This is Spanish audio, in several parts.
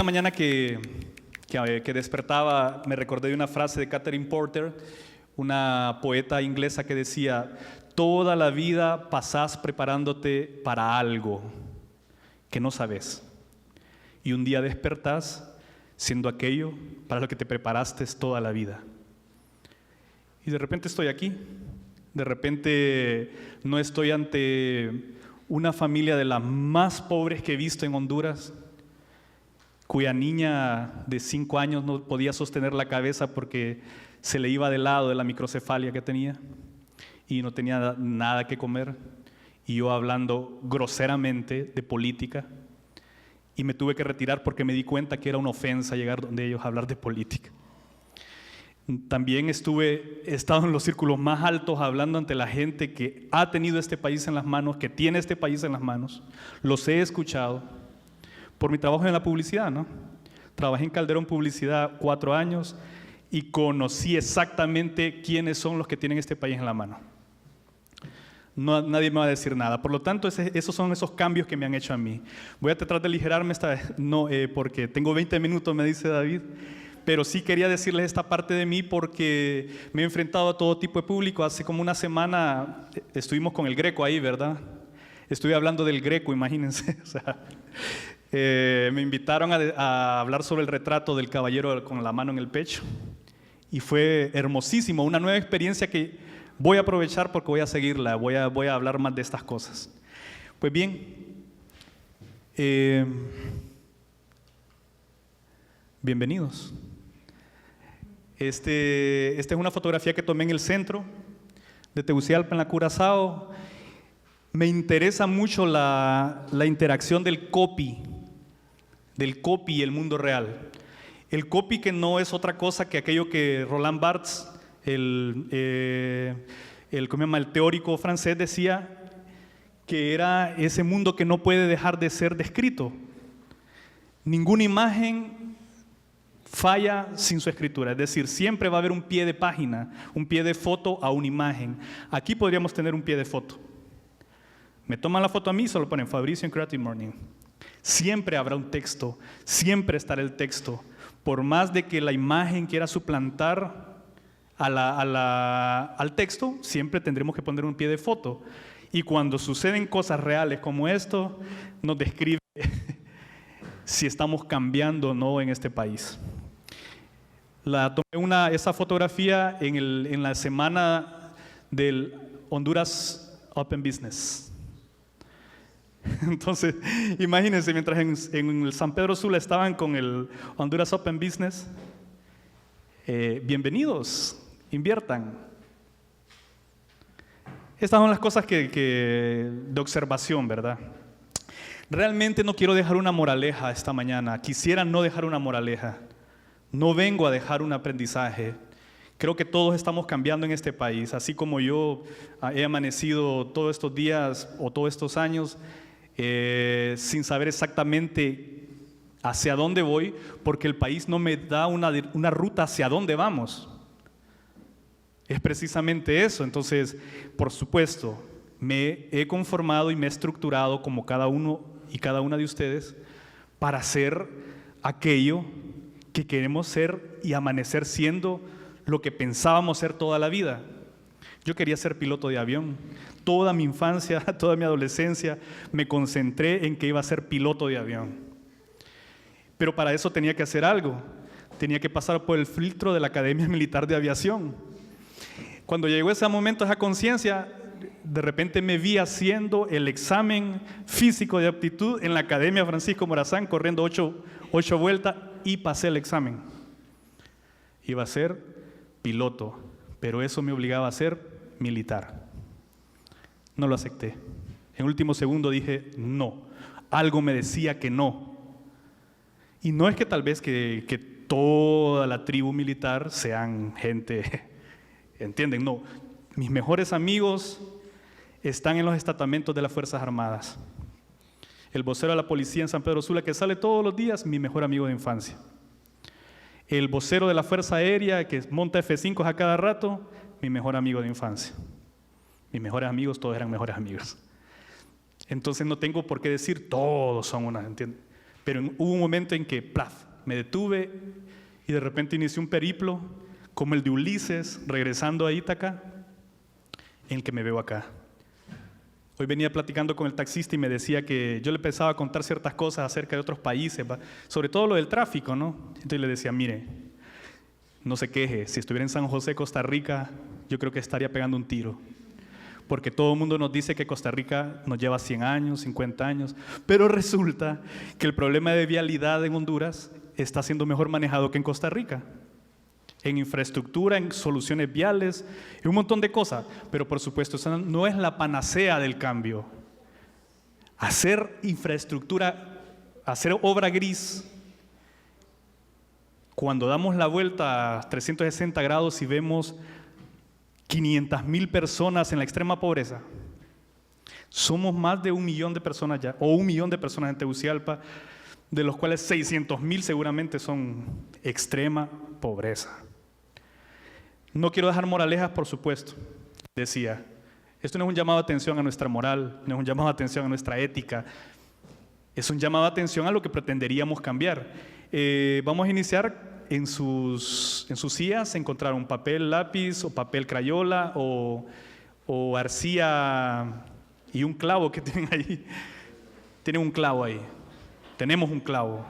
mañana que despertaba me recordé de una frase de Catherine Porter, una poeta inglesa que decía: toda la vida pasás preparándote para algo que no sabes, y un día despertás siendo aquello para lo que te preparaste toda la vida. Y de repente estoy aquí, de repente no estoy ante una familia de las más pobres que he visto en Honduras, cuya niña de 5 años no podía sostener la cabeza porque se le iba de lado de la microcefalia que tenía y no tenía nada que comer, y yo hablando groseramente de política, y me tuve que retirar porque me di cuenta que era una ofensa llegar donde ellos a hablar de política. También he estado en los círculos más altos hablando ante la gente que ha tenido este país en las manos, que tiene este país en las manos. Los he escuchado por mi trabajo en la publicidad, ¿no? Trabajé en Calderón Publicidad 4 años y conocí exactamente quiénes son los que tienen este país en la mano. No, nadie me va a decir nada. Por lo tanto, esos son esos cambios que me han hecho a mí. Voy a tratar de aligerarme esta vez, porque tengo 20 minutos, me dice David. Pero sí quería decirles esta parte de mí porque me he enfrentado a todo tipo de público. Hace como una semana estuvimos con el Greco ahí, ¿verdad? Estuve hablando del Greco, imagínense. O sea, me invitaron a hablar sobre el retrato del caballero con la mano en el pecho. Y fue hermosísimo, una nueva experiencia que voy a aprovechar porque voy a seguirla, voy a hablar más de estas cosas. Pues bien, bienvenidos. Esta es una fotografía que tomé en el centro de Tegucigalpa, en la Curazao. Me interesa mucho la interacción del copy y el mundo real. El copy, que no es otra cosa que aquello que Roland Barthes, el teórico francés, decía que era ese mundo que no puede dejar de ser descrito. Ninguna imagen falla sin su escritura, es decir, siempre va a haber un pie de página, un pie de foto a una imagen. Aquí podríamos tener un pie de foto. Me toman la foto a mí, solo ponen Fabricio en Creative Morning. Siempre habrá un texto, siempre estará el texto. Por más de que la imagen quiera suplantar al texto, siempre tendremos que poner un pie de foto. Y cuando suceden cosas reales como esto, nos describe si estamos cambiando o no en este país. Tomé esa fotografía en la semana del Honduras Open Business. Entonces, imagínense, mientras en el San Pedro Sula estaban con el Honduras Open Business, bienvenidos, inviertan. Estas son las cosas de observación, ¿verdad? Realmente no quiero dejar una moraleja esta mañana, quisiera no dejar una moraleja. No vengo a dejar un aprendizaje. Creo que todos estamos cambiando en este país, así como yo he amanecido todos estos días o todos estos años sin saber exactamente hacia dónde voy, porque el país no me da una ruta hacia dónde vamos. Es precisamente eso. Entonces, por supuesto, me he conformado y me he estructurado como cada uno y cada una de ustedes para ser aquello que queremos ser y amanecer siendo lo que pensábamos ser toda la vida. Yo quería ser piloto de avión. Toda mi infancia, toda mi adolescencia, me concentré en que iba a ser piloto de avión. Pero para eso tenía que hacer algo. Tenía que pasar por el filtro de la Academia Militar de Aviación. Cuando llegó ese momento, esa conciencia, de repente me vi haciendo el examen físico de aptitud en la Academia Francisco Morazán, corriendo 8 vueltas, y pasé el examen. Iba a ser piloto, pero eso me obligaba a ser militar. No lo acepté. En último segundo dije no. Algo me decía que no. Y no es que tal vez que toda la tribu militar sean gente, ¿entienden? No. Mis mejores amigos están en los estamentos de las Fuerzas Armadas. El vocero de la policía en San Pedro Sula, que sale todos los días, mi mejor amigo de infancia. El vocero de la Fuerza Aérea, que monta F5 a cada rato, mi mejor amigo de infancia. Mis mejores amigos, todos eran mejores amigos. Entonces no tengo por qué decir todos son una, ¿entiendes? Pero hubo un momento en que, plaf, me detuve y de repente inicié un periplo como el de Ulises regresando a Ítaca, en el que me veo acá. Hoy venía platicando con el taxista y me decía que yo le pensaba contar ciertas cosas acerca de otros países, sobre todo lo del tráfico, ¿no? Entonces le decía, mire, no se queje, si estuviera en San José, Costa Rica, yo creo que estaría pegando un tiro. Porque todo el mundo nos dice que Costa Rica nos lleva 100 años, 50 años, pero resulta que el problema de vialidad en Honduras está siendo mejor manejado que en Costa Rica. En infraestructura, en soluciones viales, en un montón de cosas. Pero por supuesto, esa no es la panacea del cambio. Hacer infraestructura, hacer obra gris, cuando damos la vuelta a 360 grados y vemos 500,000 personas en la extrema pobreza. Somos más de 1 millón de personas ya, o 1 millón de personas en Tegucigalpa, de los cuales 600,000 seguramente son extrema pobreza. No quiero dejar moralejas, por supuesto. Decía, esto no es un llamado de atención a nuestra moral, no es un llamado de atención a nuestra ética, es un llamado de atención a lo que pretenderíamos cambiar. Vamos a iniciar. En sus sillas encontrar un papel lápiz o papel crayola o arcilla y un clavo que tienen ahí. Tienen un clavo ahí. Tenemos un clavo.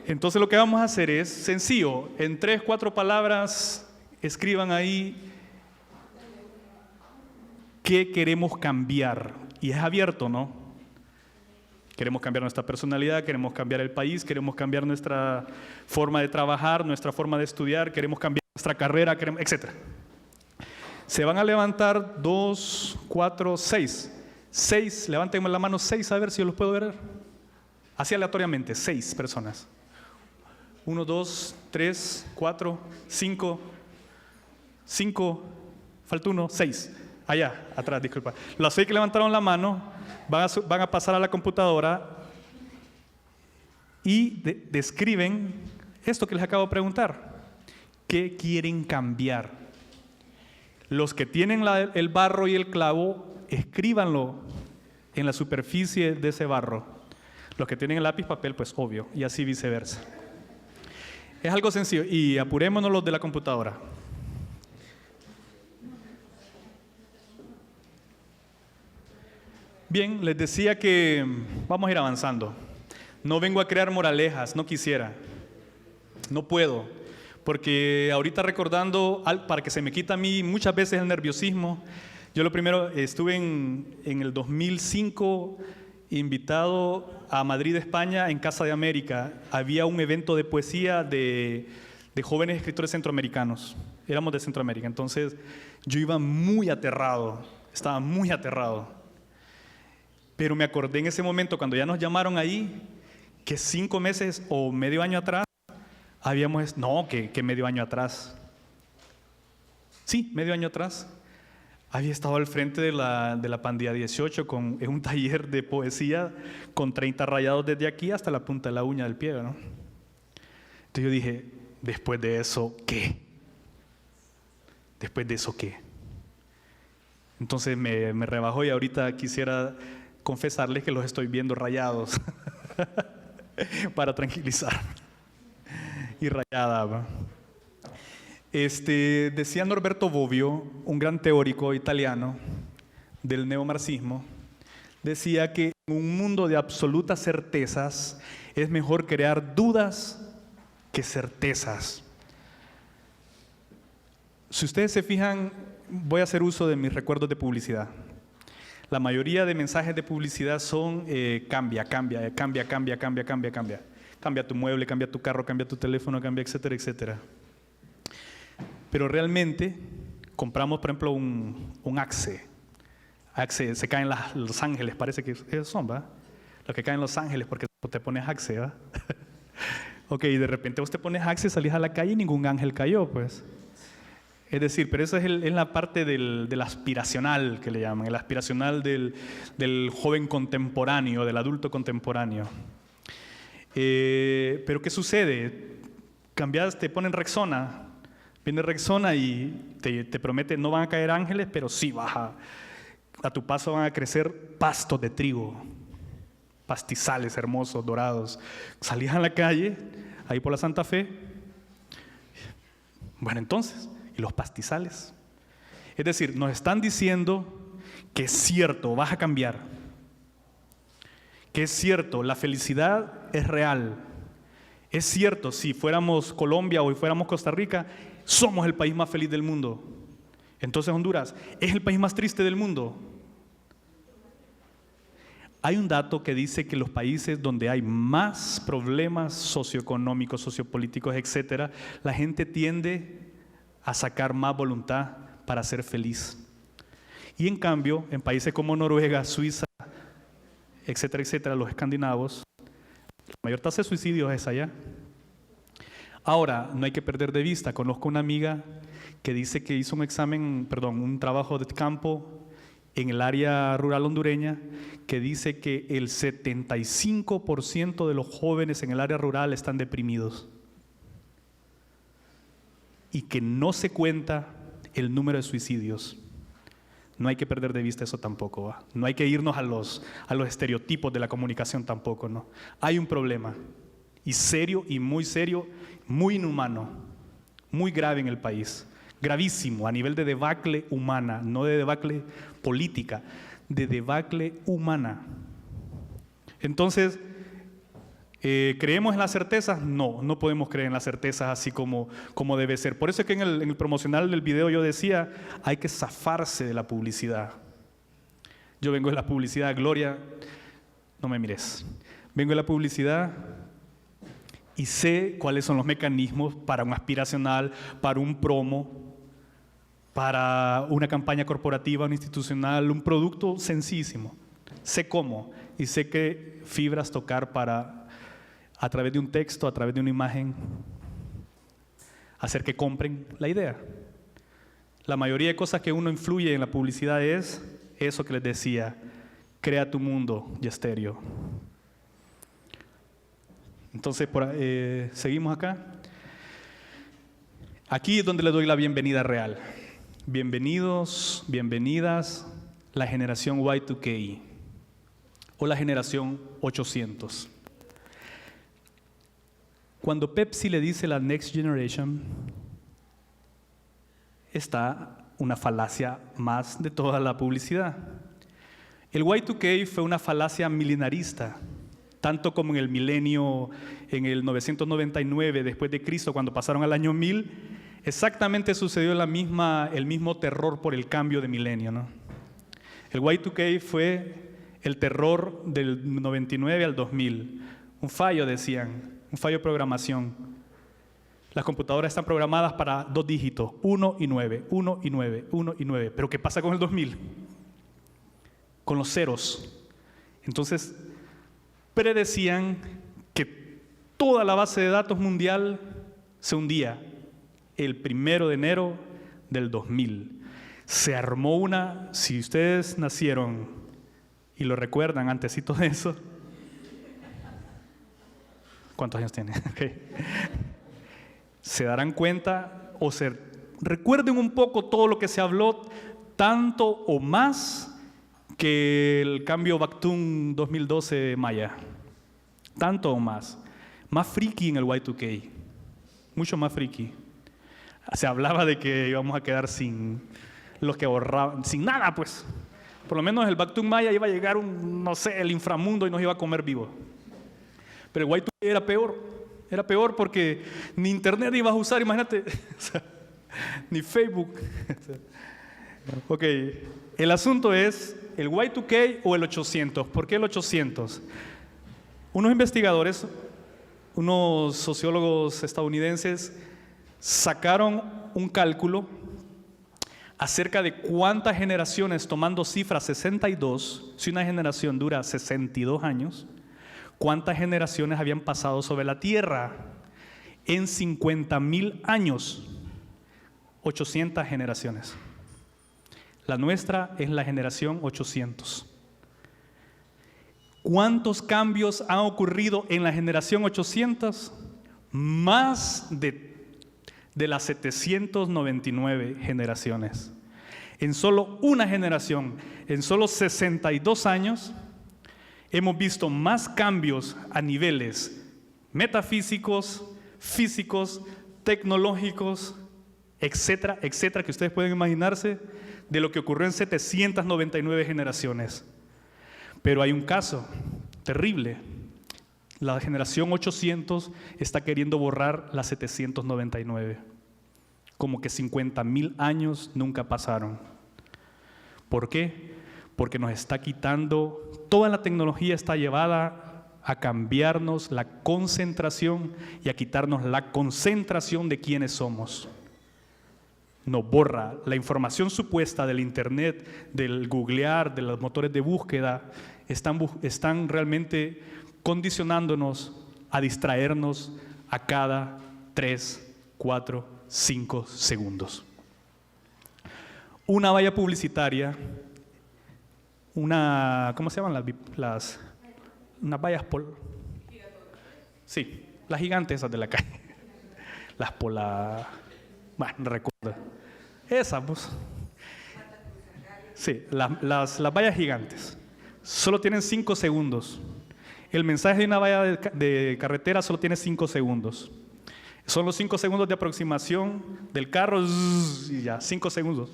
Entonces lo que vamos a hacer es sencillo. En 3, 4 palabras escriban ahí qué queremos cambiar. Y es abierto, ¿no? Queremos cambiar nuestra personalidad, queremos cambiar el país, queremos cambiar nuestra forma de trabajar, nuestra forma de estudiar, queremos cambiar nuestra carrera, etc. Se van a levantar 2, 4, 6. 6, levanten la mano 6, a ver si yo los puedo ver. Así aleatoriamente, 6 personas. 1, 2, 3, 4, 5, 5, falta 1, 6. Allá, atrás, disculpa. Los 6 que levantaron la mano van a pasar a la computadora y describen esto que les acabo de preguntar. ¿Qué quieren cambiar? Los que tienen el barro y el clavo, escríbanlo en la superficie de ese barro. Los que tienen el lápiz, papel, pues obvio, y así viceversa. Es algo sencillo, y apurémonos los de la computadora. Bien, les decía que vamos a ir avanzando. No vengo a crear moralejas, no quisiera. No puedo, porque ahorita recordando, para que se me quita a mí muchas veces el nerviosismo, yo lo primero, estuve en el 2005 invitado a Madrid, España, en Casa de América. Había un evento de poesía de jóvenes escritores centroamericanos. Éramos de Centroamérica, entonces yo iba muy aterrado, estaba muy aterrado. Pero me acordé en ese momento, cuando ya nos llamaron ahí, que 5 meses o medio año atrás, que medio año atrás. Sí, medio año atrás. Había estado al frente de la Pandilla 18 en un taller de poesía con 30 rayados desde aquí hasta la punta de la uña del pie, ¿no? Entonces yo dije, después de eso, ¿qué? ¿Después de eso qué? Entonces me rebajó y ahorita quisiera confesarles que los estoy viendo rayados para tranquilizar. Y rayada, ¿va? Decía Norberto Bobbio, un gran teórico italiano del neomarxismo, decía que en un mundo de absolutas certezas es mejor crear dudas que certezas. Si ustedes se fijan, voy a hacer uso de mis recuerdos de publicidad. La mayoría de mensajes de publicidad son cambia. Cambia tu mueble, cambia tu carro, cambia tu teléfono, cambia, etcétera, etcétera. Pero realmente compramos, por ejemplo, un Axe. Axe se cae en Los Ángeles, parece que esos son, ¿va? Los que caen en Los Ángeles porque te pones Axe, ¿va? Ok, y de repente vos te pones Axe, salís a la calle y ningún ángel cayó, pues. Es decir, pero eso es la parte del aspiracional que le llaman, el aspiracional del joven contemporáneo, del adulto contemporáneo. Pero ¿qué sucede? Cambias, te ponen Rexona, viene Rexona y te promete no van a caer ángeles, pero sí a tu paso van a crecer pastos de trigo. pastizales hermosos, dorados. Salías a la calle, ahí por la Santa Fe. Bueno, entonces, ¿y los pastizales? Es decir, nos están diciendo que es cierto, vas a cambiar. Que es cierto, la felicidad es real. Es cierto, si fuéramos Colombia o fuéramos Costa Rica, somos el país más feliz del mundo. Entonces Honduras es el país más triste del mundo. Hay un dato que dice que los países donde hay más problemas socioeconómicos, sociopolíticos, etcétera, la gente tiende a sacar más voluntad para ser feliz. Y en cambio, en países como Noruega, Suiza, etcétera, etcétera, los escandinavos, la mayor tasa de suicidios es allá. Ahora, no hay que perder de vista, conozco una amiga que dice que hizo un trabajo de campo en el área rural hondureña, que dice que el 75% de los jóvenes en el área rural están deprimidos y que no se cuenta el número de suicidios. No hay que perder de vista eso tampoco, ¿va? No hay que irnos a los estereotipos de la comunicación tampoco, ¿no? Hay un problema, y serio, muy inhumano, muy grave en el país. Gravísimo, a nivel de debacle humana, no de debacle política, de debacle humana. Entonces, ¿creemos en las certezas? No, no podemos creer en las certezas así como debe ser. Por eso es que en el promocional del video yo decía, hay que zafarse de la publicidad. Yo vengo de la publicidad, Gloria, no me mires. Vengo de la publicidad y sé cuáles son los mecanismos para un aspiracional, para un promo, para una campaña corporativa, una institucional, un producto sencillísimo. Sé cómo y sé qué fibras tocar para, a través de un texto, a través de una imagen, hacer que compren la idea. La mayoría de cosas que uno influye en la publicidad es eso que les decía, crea tu mundo, Yesterio. Entonces, seguimos acá. Aquí es donde le doy la bienvenida real. Bienvenidos, bienvenidas, la generación Y2K o la generación 800. Cuando Pepsi le dice la Next Generation, está una falacia más de toda la publicidad. El Y2K fue una falacia milenarista, tanto como en el milenio, en el 999 después de Cristo, cuando pasaron al año 1000, exactamente sucedió el mismo terror por el cambio de milenio, ¿no? El Y2K fue el terror del 99 al 2000. Un fallo, decían, un fallo de programación. Las computadoras están programadas para 2 dígitos, 1 y 9, 1 y 9, 1 y 9. ¿Pero qué pasa con el 2000? Con los ceros. Entonces, predecían que toda la base de datos mundial se hundía el 1 de enero del 2000. Se armó una, si ustedes nacieron y lo recuerdan antesito de eso, ¿cuántos años tienen? Okay. Se darán cuenta o se recuerden un poco todo lo que se habló, tanto o más que el cambio Bactún 2012 Maya. Tanto o más. Más friki en el Y2K. Mucho más friki. Se hablaba de que íbamos a quedar sin los que ahorraban, sin nada, pues. Por lo menos el Bactún Maya iba a llegar el inframundo y nos iba a comer vivos. Pero el Y2K era peor porque ni internet ibas a usar, imagínate, ni Facebook. Ok, el asunto es el Y2K o el 800. ¿Por qué el 800? Unos investigadores, unos sociólogos estadounidenses, sacaron un cálculo acerca de cuántas generaciones, tomando cifra 62, si una generación dura 62 años, cuántas generaciones habían pasado sobre la Tierra en 50,000 años. 800 generaciones. La nuestra es la generación 800. ¿Cuántos cambios han ocurrido en la generación 800? Más de las 799 generaciones. En solo una generación, en solo 62 años, hemos visto más cambios a niveles metafísicos, físicos, tecnológicos, etcétera, etcétera, que ustedes pueden imaginarse, de lo que ocurrió en 799 generaciones. Pero hay un caso terrible. La generación 800 está queriendo borrar las 799. Como que 50,000 años nunca pasaron. ¿Por qué? Porque nos está quitando, toda la tecnología está llevada a cambiarnos la concentración y a quitarnos la concentración de quiénes somos. Nos borra la información supuesta del internet, del googlear, de los motores de búsqueda, están realmente condicionándonos a distraernos a cada 3, 4, 5 segundos. Una valla publicitaria, ¿cómo se llaman unas vallas sí, las gigantes esas de la calle. Bueno, no recuerdo. Esas, pues. Sí, las vallas gigantes. Solo tienen 5 segundos. El mensaje de una valla de carretera solo tiene 5 segundos. Son los 5 segundos de aproximación del carro y ya, 5 segundos.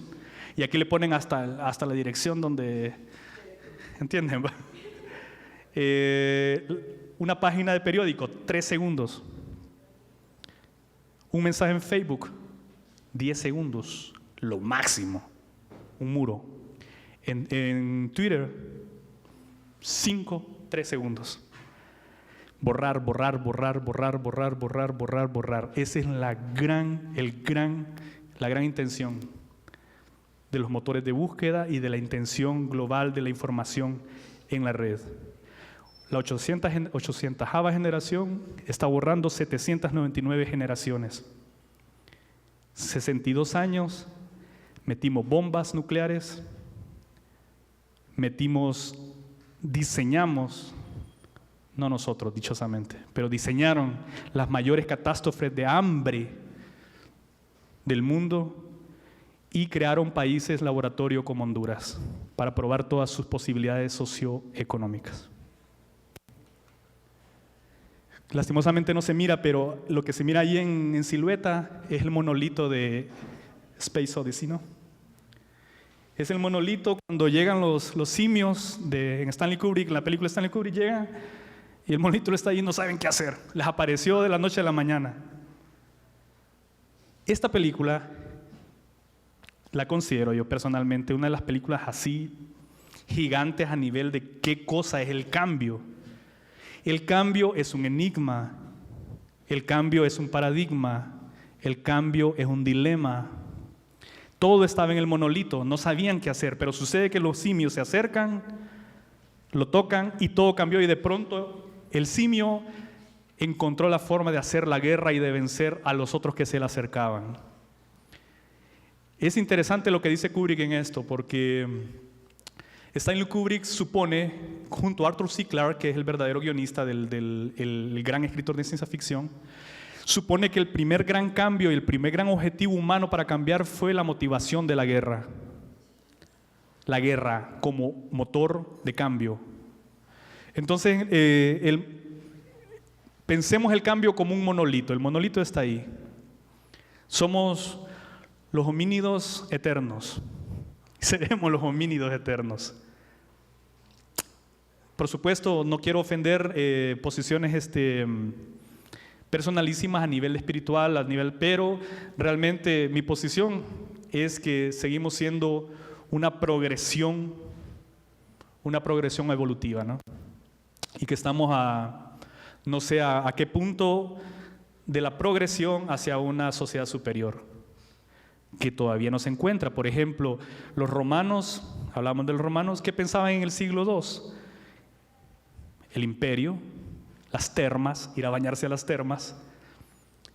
Y aquí le ponen hasta la dirección donde... ¿Entienden? Una página de periódico, 3 segundos. Un mensaje en Facebook, 10 segundos, lo máximo. Un muro. En Twitter, 3 segundos. Borrar. Esa es la gran intención de los motores de búsqueda y de la intención global de la información en la red. La 800ava generación está borrando 799 generaciones. 62 años, metimos bombas nucleares, diseñamos, no nosotros dichosamente, pero diseñaron las mayores catástrofes de hambre del mundo y crearon países laboratorio como Honduras para probar todas sus posibilidades socioeconómicas. Lastimosamente no se mira, pero lo que se mira ahí en silueta es el monolito de Space Odyssey, ¿no? Es el monolito cuando llegan los simios en Stanley Kubrick, en la película Stanley Kubrick llegan y el monolito está ahí y no saben qué hacer. Les apareció de la noche a la mañana. Esta película la considero yo personalmente una de las películas así gigantes a nivel de qué cosa es el cambio. El cambio es un enigma, el cambio es un paradigma, el cambio es un dilema. Todo estaba en el monolito, no sabían qué hacer, pero sucede que los simios se acercan, lo tocan y todo cambió y de pronto el simio encontró la forma de hacer la guerra y de vencer a los otros que se le acercaban. Es interesante lo que dice Kubrick en esto, porque Stanley Kubrick supone, junto a Arthur C. Clarke, que es el verdadero guionista el gran escritor de ciencia ficción, supone que el primer gran cambio y el primer gran objetivo humano para cambiar fue la motivación de la guerra. La guerra como motor de cambio. Entonces, pensemos el cambio como un monolito. El monolito está ahí. Somos los homínidos eternos. Seremos los homínidos eternos. Por supuesto, no quiero ofender posiciones personalísimas a nivel espiritual, pero realmente mi posición es que seguimos siendo una progresión evolutiva, ¿no? Y que estamos no sé a qué punto de la progresión hacia una sociedad superior, que todavía no se encuentra. Por ejemplo, los romanos, hablamos de los romanos, ¿qué pensaban en el siglo II? El imperio, las termas, ir a bañarse a las termas,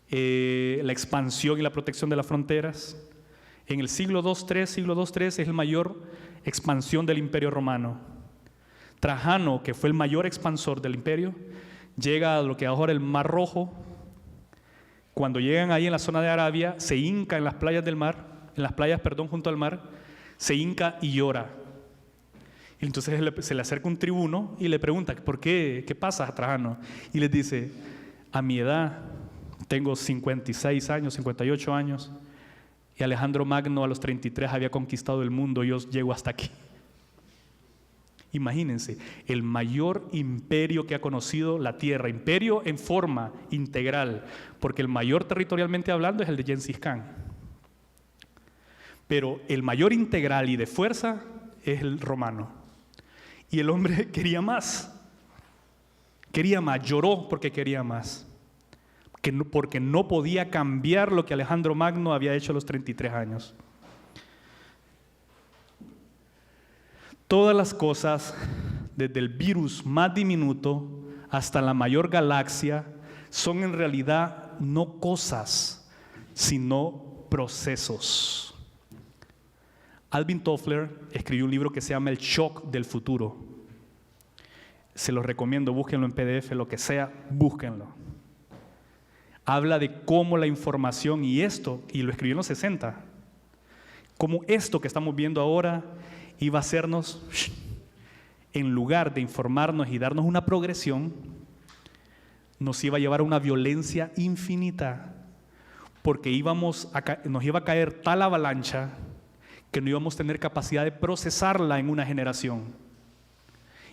la expansión y la protección de las fronteras. En el siglo II-III es la mayor expansión del imperio romano. Trajano, que fue el mayor expansor del imperio, llega a lo que ahora es el Mar Rojo. Cuando llegan ahí en la zona de Arabia, se hinca en las playas junto al mar, se hinca y llora. Y entonces se le acerca un tribuno y le pregunta, ¿por qué? ¿Qué pasa, Trajano? Y les dice, a mi edad, tengo 56 años, 58 años, y Alejandro Magno a los 33 había conquistado el mundo, yo llego hasta aquí. Imagínense, el mayor imperio que ha conocido la tierra, imperio en forma integral, porque el mayor territorialmente hablando es el de Gengis Khan. Pero el mayor integral y de fuerza es el romano. Y el hombre quería más, lloró porque quería más, porque no podía cambiar lo que Alejandro Magno había hecho a los 33 años. Todas las cosas, desde el virus más diminuto hasta la mayor galaxia, son en realidad no cosas, sino procesos. Alvin Toffler escribió un libro que se llama El Shock del Futuro. Se los recomiendo, búsquenlo en PDF, lo que sea, búsquenlo. Habla de cómo la información y lo escribió en los 60, cómo esto que estamos viendo ahora iba a hacernos, en lugar de informarnos y darnos una progresión, nos iba a llevar a una violencia infinita, porque nos iba a caer tal avalancha que no íbamos a tener capacidad de procesarla en una generación,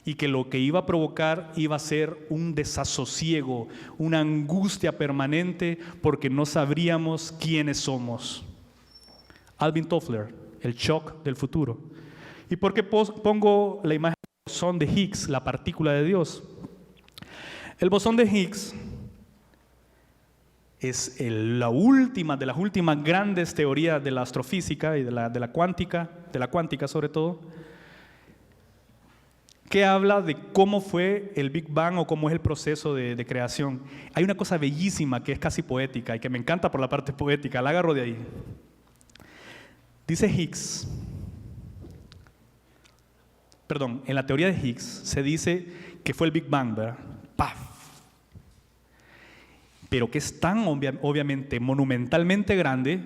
y que lo que iba a provocar iba a ser un desasosiego, una angustia permanente, porque no sabríamos quiénes somos. Alvin Toffler, El Shock del Futuro. ¿Y por qué pongo la imagen del bosón de Higgs, la partícula de Dios? El bosón de Higgs es la última de las últimas grandes teorías de la astrofísica y de la cuántica sobre todo, que habla de cómo fue el Big Bang o cómo es el proceso de creación. Hay una cosa bellísima que es casi poética y que me encanta por la parte poética, la agarro de ahí. Dice Higgs, en la teoría de Higgs se dice que fue el Big Bang, ¿verdad? ¡Paf! Pero que es tan obviamente monumentalmente grande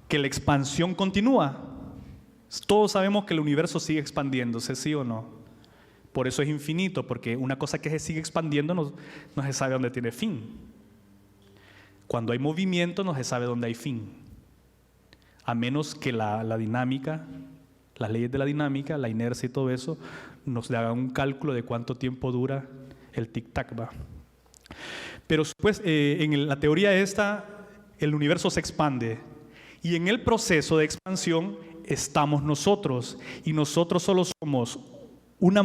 que la expansión continúa. Todos sabemos que el universo sigue expandiéndose, ¿sí o no? Por eso es infinito, porque una cosa que se sigue expandiendo no se sabe dónde tiene fin. Cuando hay movimiento no se sabe dónde hay fin, a menos que la dinámica, las leyes de la dinámica, la inercia y todo eso, nos hagan un cálculo de cuánto tiempo dura el tic-tac, ¿va? Pero después, en la teoría esta, el universo se expande, y en el proceso de expansión estamos nosotros, y nosotros solo somos una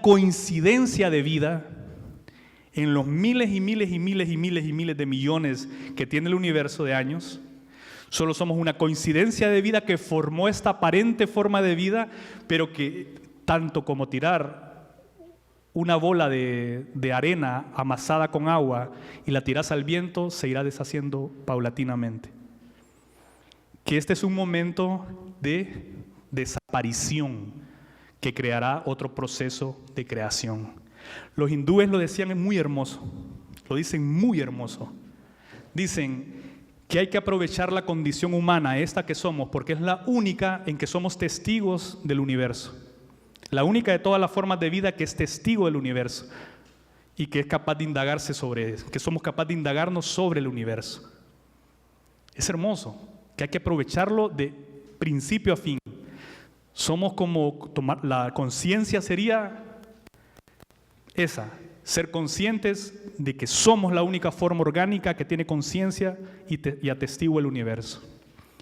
coincidencia de vida en los miles y miles y miles y miles y miles de millones que tiene el universo de años. Solo somos una coincidencia de vida que formó esta aparente forma de vida, pero que tanto como tirar una bola de arena amasada con agua y la tiras al viento, se irá deshaciendo paulatinamente. Que este es un momento de desaparición que creará otro proceso de creación. Los hindúes lo decían muy hermoso, lo dicen muy hermoso. Dicen que hay que aprovechar la condición humana, esta que somos, porque es la única en que somos testigos del universo. La única de todas las formas de vida que es testigo del universo y que es capaz de indagarse sobre eso, que somos capaces de indagarnos sobre el universo. Es hermoso, que hay que aprovecharlo de principio a fin. Somos como la conciencia sería esa, ser conscientes de que somos la única forma orgánica que tiene conciencia y atestigua el universo.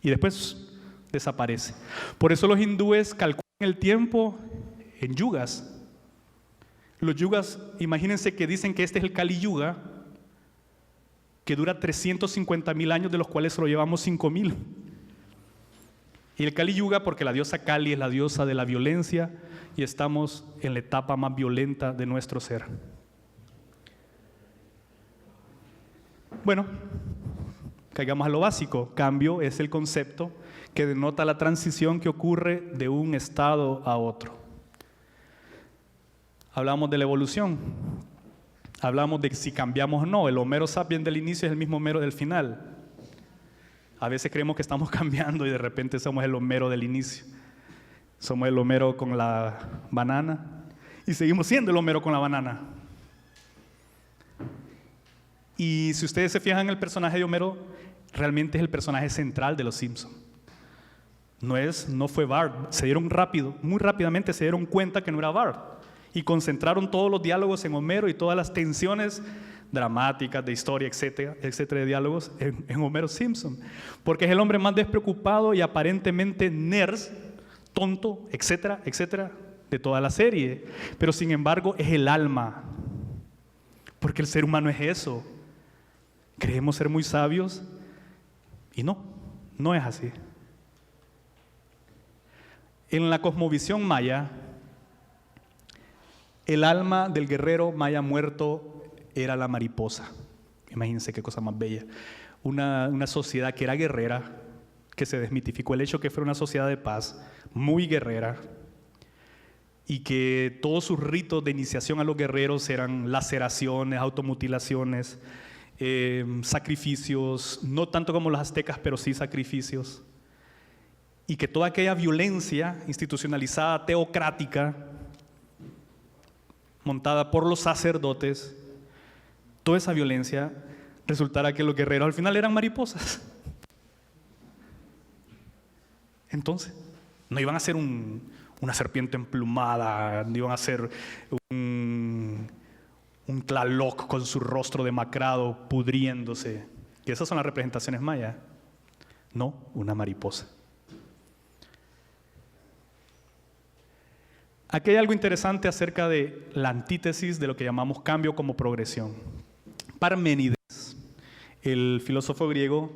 Y después desaparece. Por eso los hindúes calculan el tiempo en yugas. Los yugas, imagínense que dicen que este es el Kali Yuga, que dura 350,000 años, de los cuales solo llevamos 5,000. Y el Kali Yuga, porque la diosa Kali es la diosa de la violencia y estamos en la etapa más violenta de nuestro ser. Bueno, caigamos a lo básico. Cambio es el concepto que denota la transición que ocurre de un estado a otro. Hablamos de la evolución. Hablamos de si cambiamos o no. El Homero sapiens del inicio es el mismo Homero del final. A veces creemos que estamos cambiando y de repente somos el Homero del inicio. Somos el Homero con la banana y seguimos siendo el Homero con la banana. Y si ustedes se fijan en el personaje de Homero, realmente es el personaje central de Los Simpsons. No fue Bart. Muy rápidamente se dieron cuenta que no era Bart. Y concentraron todos los diálogos en Homero y todas las tensiones dramáticas, de historia, etcétera, etcétera, de diálogos en Homero Simpson. Porque es el hombre más despreocupado y aparentemente nerd, tonto, etcétera, etcétera, de toda la serie. Pero sin embargo es el alma. Porque el ser humano es eso. Creemos ser muy sabios y no es así. En la cosmovisión maya, el alma del guerrero maya muerto era la mariposa. Imagínense qué cosa más bella. Una sociedad que era guerrera, que se desmitificó el hecho que fuera una sociedad de paz, muy guerrera, y que todos sus ritos de iniciación a los guerreros eran laceraciones, automutilaciones, sacrificios, no tanto como los aztecas, pero sí sacrificios. Y que toda aquella violencia institucionalizada, teocrática, montada por los sacerdotes, toda esa violencia resultara que los guerreros al final eran mariposas. Entonces, no iban a ser una serpiente emplumada, no iban a ser un Tlaloc con su rostro demacrado, pudriéndose. Que esas son las representaciones mayas. No, una mariposa. Aquí hay algo interesante acerca de la antítesis de lo que llamamos cambio como progresión. Parménides, el filósofo griego,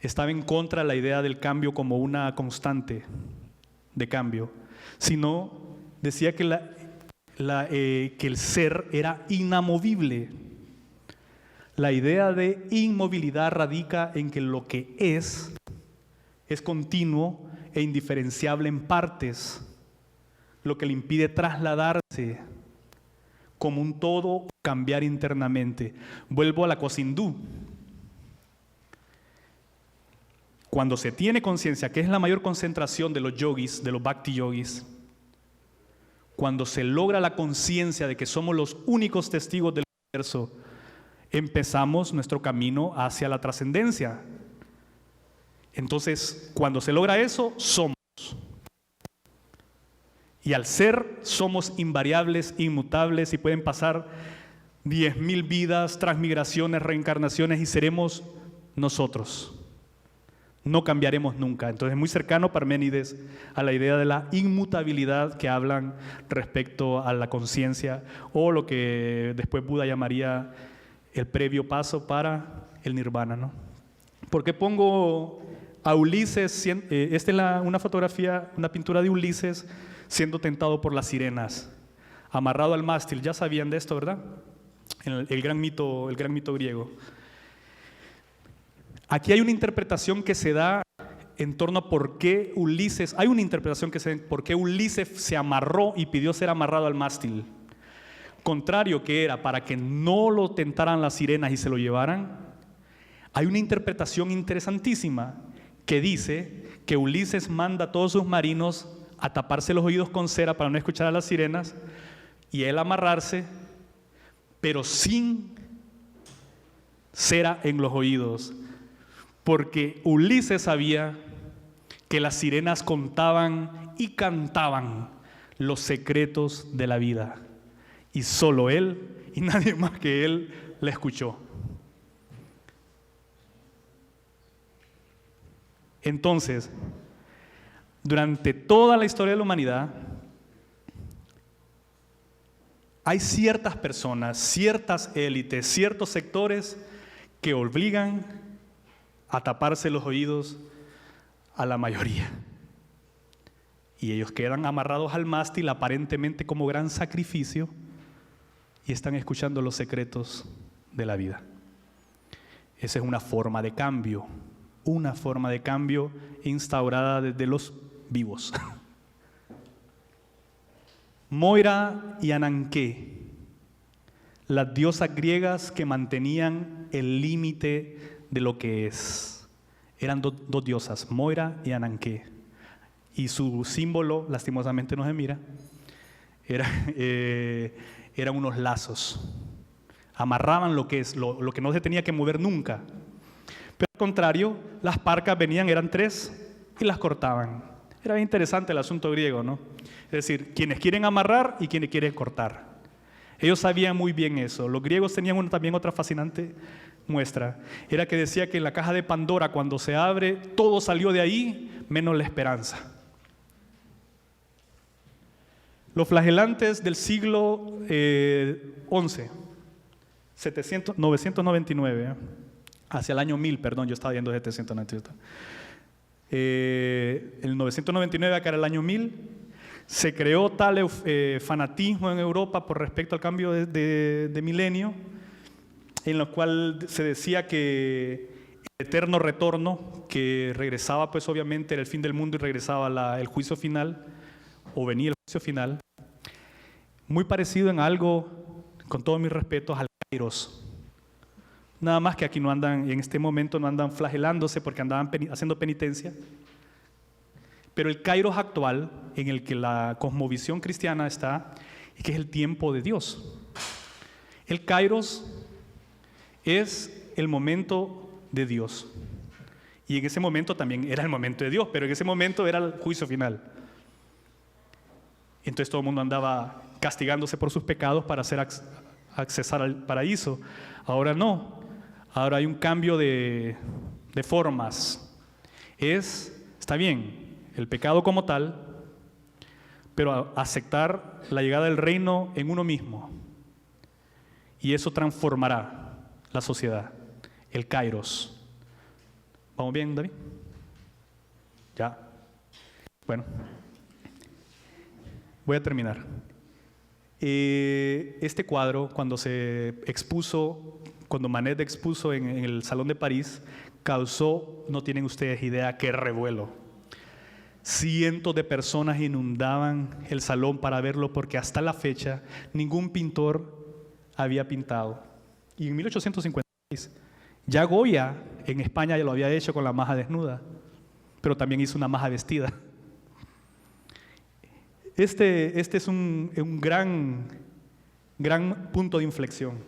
estaba en contra de la idea del cambio como una constante de cambio, sino decía que el ser era inamovible. La idea de inmovilidad radica en que lo que es continuo e indiferenciable en partes, lo que le impide trasladarse como un todo o cambiar internamente. Vuelvo a la cosa hindú. Cuando se tiene conciencia, que es la mayor concentración de los yogis, de los bhakti yogis, cuando se logra la conciencia de que somos los únicos testigos del universo, empezamos nuestro camino hacia la trascendencia. Entonces, cuando se logra eso, somos. Y al ser, somos invariables, inmutables, y pueden pasar 10,000 vidas, transmigraciones, reencarnaciones, y seremos nosotros. No cambiaremos nunca. Entonces, muy cercano Parménides a la idea de la inmutabilidad que hablan respecto a la conciencia, o lo que después Buda llamaría el previo paso para el nirvana, ¿no? ¿Por qué pongo a Ulises? Esta es una fotografía, una pintura de Ulises siendo tentado por las sirenas, amarrado al mástil. Ya sabían de esto, ¿verdad? El gran mito griego. Aquí hay una interpretación que se da en torno a por qué Ulises, por qué Ulises se amarró y pidió ser amarrado al mástil. Contrario que era para que no lo tentaran las sirenas y se lo llevaran, hay una interpretación interesantísima que dice que Ulises manda a todos sus marinos a taparse los oídos con cera para no escuchar a las sirenas, y él amarrarse, pero sin cera en los oídos, porque Ulises sabía que las sirenas contaban y cantaban los secretos de la vida, y solo él y nadie más que él la escuchó. Entonces, durante toda la historia de la humanidad, hay ciertas personas, ciertas élites, ciertos sectores que obligan a taparse los oídos a la mayoría. Y ellos quedan amarrados al mástil aparentemente como gran sacrificio y están escuchando los secretos de la vida. Esa es una forma de cambio instaurada desde los vivos. Moira y Ananké, las diosas griegas que mantenían el límite de lo que es. Eran dos diosas, Moira y Ananké. y su símbolo, lastimosamente no se mira, eran unos lazos. Amarraban lo que no se tenía que mover nunca. Pero al contrario, las parcas venían, eran 3 y las cortaban. Era bien interesante el asunto griego, ¿no? Es decir, quienes quieren amarrar y quienes quieren cortar. Ellos sabían muy bien eso. Los griegos tenían también otra fascinante muestra. Era que decía que en la caja de Pandora, cuando se abre, todo salió de ahí, menos la esperanza. Los flagelantes del siglo XI, 999, hacia el año 1000, perdón, yo estaba viendo 798. El 999, acá era el año 1000, se creó tal fanatismo en Europa por respecto al cambio de milenio, en lo cual se decía que el eterno retorno, que regresaba pues obviamente era el fin del mundo y regresaba el juicio final, o venía el juicio final, muy parecido en algo, con todos mis respetos, al Kairos. Nada más que aquí no andan, en este momento no andan flagelándose porque andaban haciendo penitencia. Pero el Kairos actual, en el que la cosmovisión cristiana está, es que es el tiempo de Dios. El Kairos es el momento de Dios. Y en ese momento también era el momento de Dios, pero en ese momento era el juicio final. Entonces todo el mundo andaba castigándose por sus pecados para accesar al paraíso. Ahora no. Ahora hay un cambio de formas. Está bien, el pecado como tal, pero aceptar la llegada del reino en uno mismo. Y eso transformará la sociedad. El Kairos. ¿Vamos bien, David? Ya. Bueno. Voy a terminar. Este cuadro, cuando Manet expuso en el Salón de París, causó, no tienen ustedes idea, qué revuelo. Cientos de personas inundaban el salón para verlo porque hasta la fecha ningún pintor había pintado. Y en 1856, ya Goya en España ya lo había hecho con la maja desnuda, pero también hizo una maja vestida. Este es un gran punto de inflexión.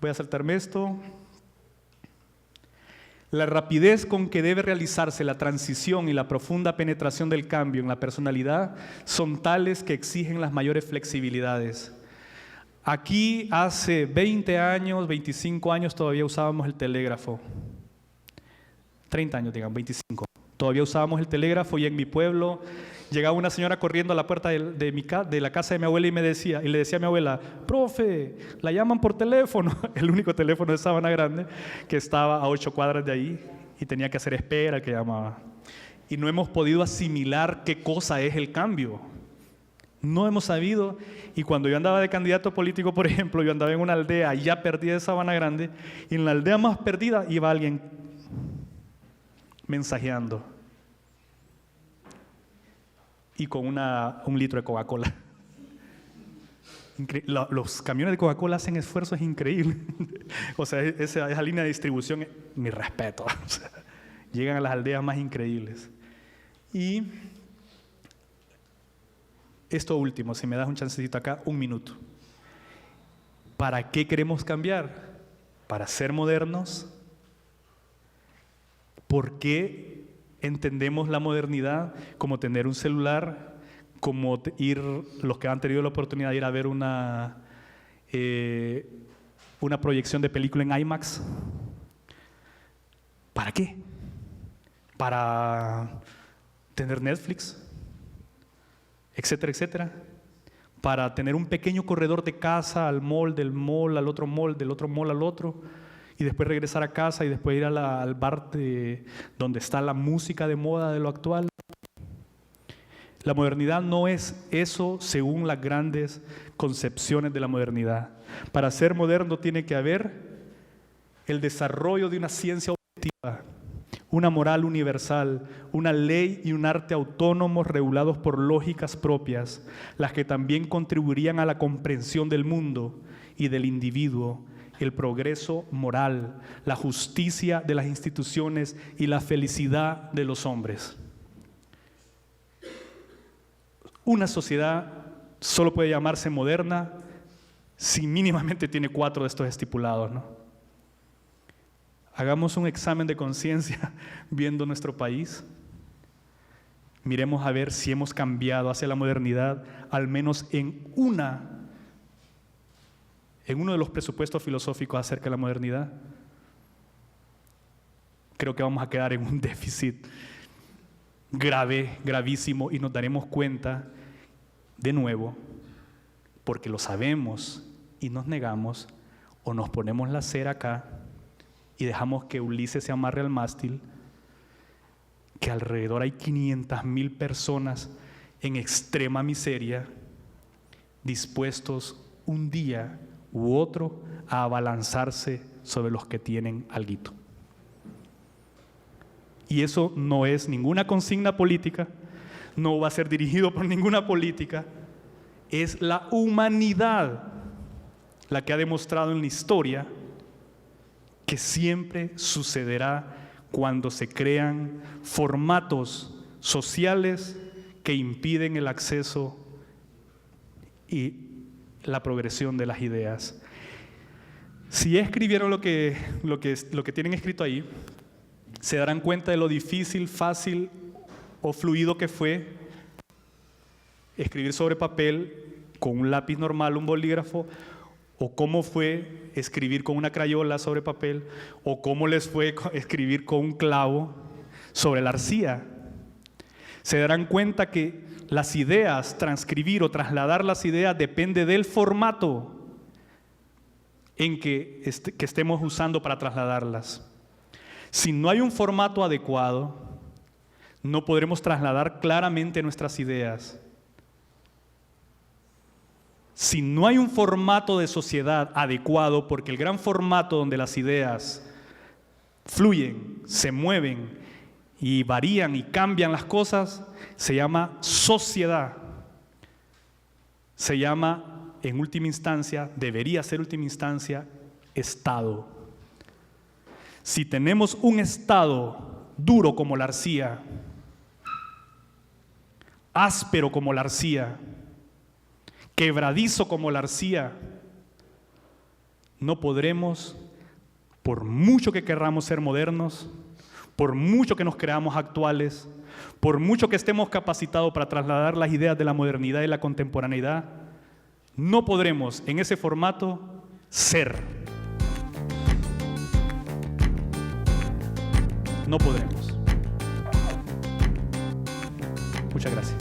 Voy a saltarme esto. La rapidez con que debe realizarse la transición y la profunda penetración del cambio en la personalidad son tales que exigen las mayores flexibilidades. Aquí hace 20 años, 25 años todavía usábamos el telégrafo. 30 años, digamos, 25. Todavía usábamos el telégrafo y en mi pueblo llegaba una señora corriendo a la puerta de la casa de mi abuela y le decía a mi abuela, profe, la llaman por teléfono, el único teléfono de Sabana Grande que estaba a 8 cuadras de ahí y tenía que hacer espera que llamaba. Y no hemos podido asimilar qué cosa es el cambio. No hemos sabido. Y cuando yo andaba de candidato político, por ejemplo, yo andaba en una aldea ya perdida de Sabana Grande y en la aldea más perdida iba alguien mensajeando y con un litro de Coca-Cola. Los camiones de Coca-Cola hacen esfuerzos increíbles. O sea, esa línea de distribución, mi respeto. O sea, llegan a las aldeas más increíbles. Y esto último, si me das un chancecito acá, 1 minuto. ¿Para qué queremos cambiar? ¿Para ser modernos? ¿Por qué entendemos la modernidad como tener un celular, como los que han tenido la oportunidad de ir a ver una proyección de película en IMAX? ¿Para qué? ¿Para tener Netflix? Etcétera, etcétera. ¿Para tener un pequeño corredor de casa al mall, del mall al otro mall, del otro mall al otro? Y después regresar a casa y después ir al bar donde está la música de moda de lo actual. La modernidad no es eso según las grandes concepciones de la modernidad. Para ser moderno tiene que haber el desarrollo de una ciencia objetiva, una moral universal, una ley y un arte autónomos regulados por lógicas propias, las que también contribuirían a la comprensión del mundo y del individuo, el progreso moral, la justicia de las instituciones y la felicidad de los hombres. una sociedad solo puede llamarse moderna si mínimamente tiene 4 de estos estipulados, ¿no? Hagamos un examen de conciencia viendo nuestro país. Miremos a ver si hemos cambiado hacia la modernidad, al menos en uno de los presupuestos filosóficos acerca de la modernidad. Creo que vamos a quedar en un déficit gravísimo, y nos daremos cuenta de nuevo, porque lo sabemos y nos negamos, o nos ponemos la cera acá y dejamos que Ulises se amarre al mástil, que alrededor hay 500,000 personas en extrema miseria, dispuestos un día u otro a abalanzarse sobre los que tienen alguito. Y eso no es ninguna consigna política, no va a ser dirigido por ninguna política, es la humanidad la que ha demostrado en la historia que siempre sucederá cuando se crean formatos sociales que impiden el acceso y la progresión de las ideas. Si escribieron lo que tienen escrito ahí, se darán cuenta de lo difícil, fácil o fluido que fue escribir sobre papel con un lápiz normal, un bolígrafo, o cómo fue escribir con una crayola sobre papel, o cómo les fue escribir con un clavo sobre la arcilla. Se darán cuenta que las ideas, transcribir o trasladar las ideas, depende del formato en que estemos usando para trasladarlas. Si no hay un formato adecuado, no podremos trasladar claramente nuestras ideas. Si no hay un formato de sociedad adecuado, porque el gran formato donde las ideas fluyen, se mueven y varían y cambian las cosas, se llama sociedad. Se llama, en última instancia, debería ser última instancia, Estado. Si tenemos un Estado duro como la arcilla, áspero como la arcilla, quebradizo como la arcilla, no podremos, por mucho que querramos ser modernos, por mucho que nos creamos actuales, por mucho que estemos capacitados para trasladar las ideas de la modernidad y la contemporaneidad, no podremos en ese formato ser. No podremos. Muchas gracias.